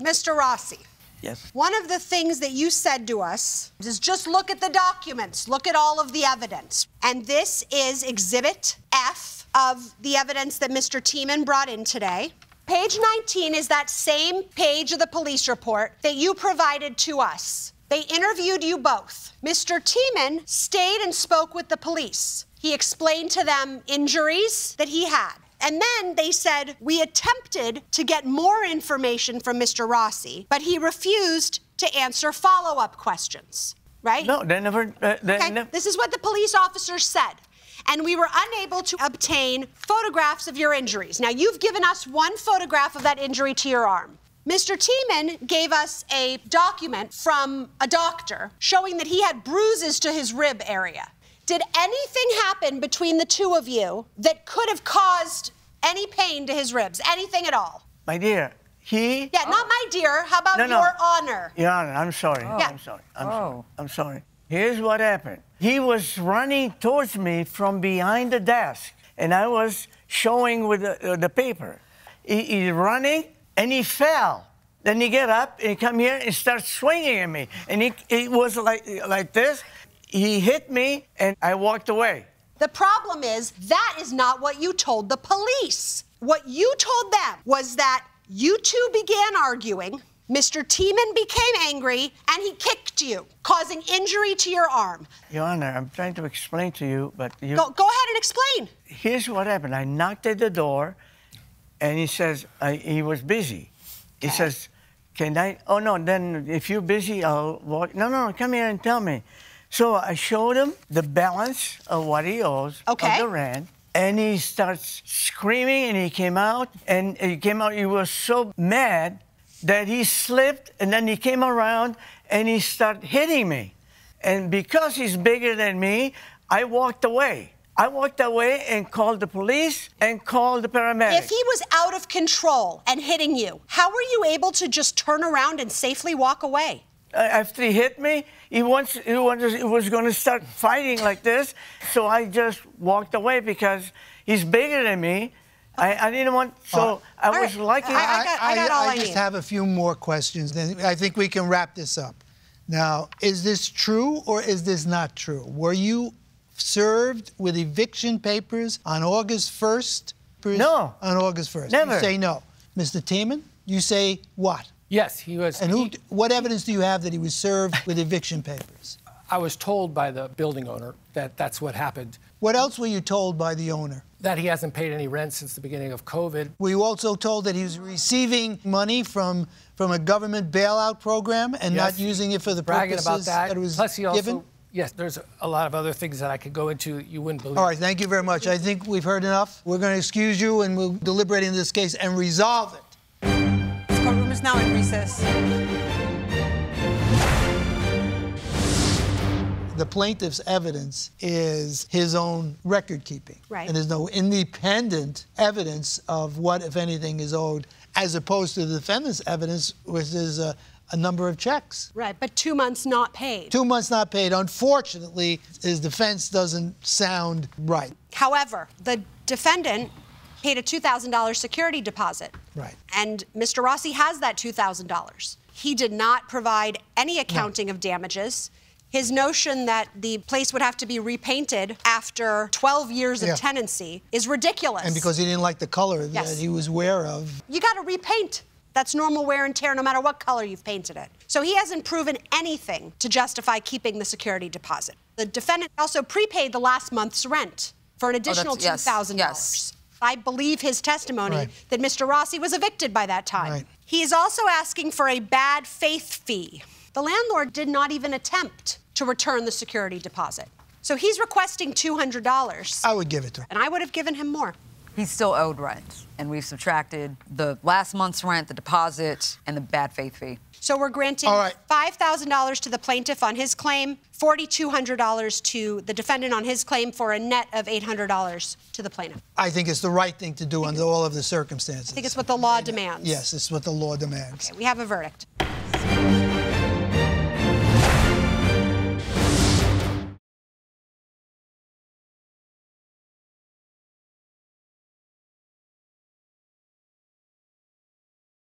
Mr. Rossi. Yes. One of the things that you said to us is just look at the documents, look at all of the evidence. And this is Exhibit F of the evidence that Mr. Tiemann brought in today. Page 19 is that same page of the police report that you provided to us. They interviewed you both. Mr. Tiemann stayed and spoke with the police. He explained to them injuries that he had. And then they said, we attempted to get more information from Mr. Rossi, but he refused to answer follow-up questions, right? No, they never... This is what the police officers said. And we were unable to obtain photographs of your injuries. Now, you've given us one photograph of that injury to your arm. Mr. Tiemann gave us a document from a doctor showing that he had bruises to his rib area. Did anything happen between the two of you that could have caused any pain to his ribs? Anything at all? My dear, he... Yeah, not my dear. How about Your Honor? Your Honor, I'm sorry. Yeah. I'm sorry. I'm sorry. Here's what happened. He was running towards me from behind the desk, and I was showing with the paper. He's running, and he fell. Then he get up, and he come here and start swinging at me. And he was like this. He hit me, and I walked away. The problem is that is not what you told the police. What you told them was that you two began arguing, Mr. Tiemann became angry, and he kicked you, causing injury to your arm. Your Honor, I'm trying to explain to you, but you... Go ahead and explain. Here's what happened. I knocked at the door, and he says, he was busy. He says, can I... Oh, no, then if you're busy, I'll walk... No, come here and tell me. So I showed him the balance of what he owes of the rent, and he starts screaming, and he came out, he was so mad that he slipped, and then he came around, and he started hitting me. And because he's bigger than me, I walked away. I walked away and called the police and called the paramedics. If he was out of control and hitting you, how were you able to just turn around and safely walk away? After he hit me, he was going to start fighting like this, so I just walked away because he's bigger than me. I didn't want, so I was lucky. I got all I just need. have a few more questions, then I think we can wrap this up. Now, is this true or is this not true? Were you served with eviction papers on August 1st? No. On August 1st? Never. You say no. Mr. Tiemann, you say what? Yes, he was. And what evidence do you have that he was served with eviction papers? I was told by the building owner that that's what happened. What else were you told by the owner? That he hasn't paid any rent since the beginning of COVID. Were you also told that he was receiving money from a government bailout program and not using it for the purposes that it was Plus he also, given? Yes, there's a lot of other things that I could go into you wouldn't believe. All right, thank you very much. I think we've heard enough. We're going to excuse you, and we'll deliberate in this case and resolve it. This courtroom is now in recess. The plaintiff's evidence is his own record keeping. Right. And there's no independent evidence of what, if anything, is owed, as opposed to the defendant's evidence, which is a number of checks. Right, but 2 months not paid. 2 months not paid. Unfortunately, his defense doesn't sound right. However, the defendant paid a $2,000 security deposit. Right. And Mr. Rossi has that $2,000. He did not provide any accounting of damages. His notion that the place would have to be repainted after 12 years of tenancy is ridiculous. And because he didn't like the color that he was aware of. You got to repaint. That's normal wear and tear no matter what color you've painted it. So he hasn't proven anything to justify keeping the security deposit. The defendant also prepaid the last month's rent for an additional $2,000. Yes. I believe his testimony that Mr. Rossi was evicted by that time. Right. He is also asking for a bad faith fee. The landlord did not even attempt to return the security deposit. So he's requesting $200. I would give it to him. And I would have given him more. He's still owed rent, and we've subtracted the last month's rent, the deposit, and the bad faith fee. So we're granting $5,000 to the plaintiff on his claim, $4,200 to the defendant on his claim, for a net of $800 to the plaintiff. I think it's the right thing to do under all of the circumstances. I think it's what the law demands. Yes, it's what the law demands. Okay, we have a verdict.